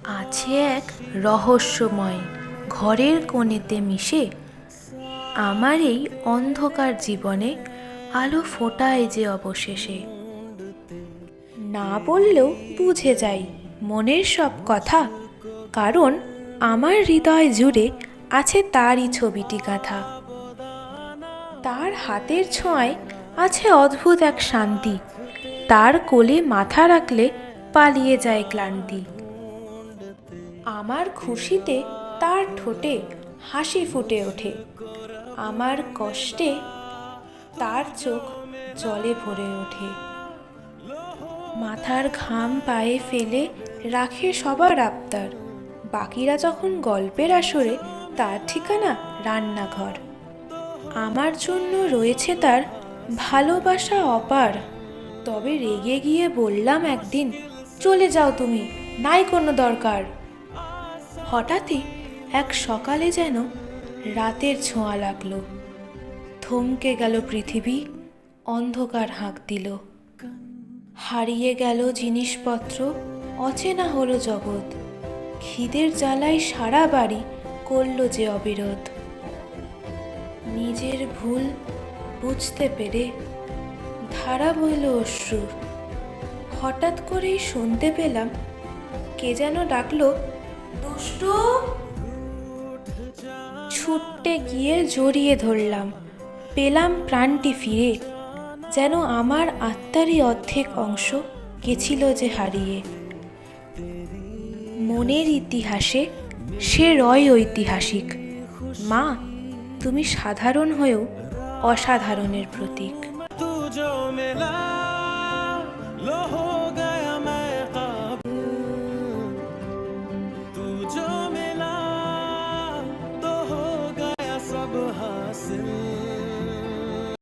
আছে এক রহস্যময় ঘরের কোণেতে মিশে আমার এই অন্ধকার জীবনে আলো ফোটায় যে অবশেষে। না বললেও বুঝে যাই মনের সব কথা, কারণ আমার হৃদয় জুড়ে আছে তারই ছবিটি গাঁথা। তার হাতের ছোঁয়ায় আছে অদ্ভুত এক শান্তি, তার কোলে মাথা রাখলে পালিয়ে যায় ক্লান্তি। আমার খুশিতে তার ঠোঁটে হাসি ফুটে ওঠে, আমার কষ্টে তার চোখ জলে ভরে ওঠে। মাথার ঘাম পায়ে ফেলে রাখে সবার আবদার, বাকিরা যখন গল্পের আসরে তার ঠিকানা রান্নাঘর। আমার জন্য রয়েছে তার ভালোবাসা অপার। তবে রেগে গিয়ে বললাম একদিন, চলে যাও তুমি, নাই কোনো দরকার। হঠাৎই এক সকালে যেন রাতের ছোঁয়া লাগলো, থমকে গেল পৃথিবী, অন্ধকার হাঁক দিল। হারিয়ে গেল জিনিসপত্র, অচেনা হলো জগৎ, খিদের জ্বালায় সারা বাড়ি করল যে অবিরোধ। নিজের ভুল বুঝতে পেরে ধারা বইল অশ্রুর, হঠাৎ করেই শুনতে পেলাম কে যেন ডাকলো, দুষ্টু। ছুটতে গিয়ে জড়িয়ে ধরলাম, পেলাম প্রাণটি ফিরে, যেন আমার আত্মারই অর্ধেক অংশ গেছিল যে হারিয়ে। মনের ইতিহাসে সে রয় ঐতিহাসিক। মা, তুমি সাধারণ হয়েও অসাধারণের প্রতীক। सब हासिल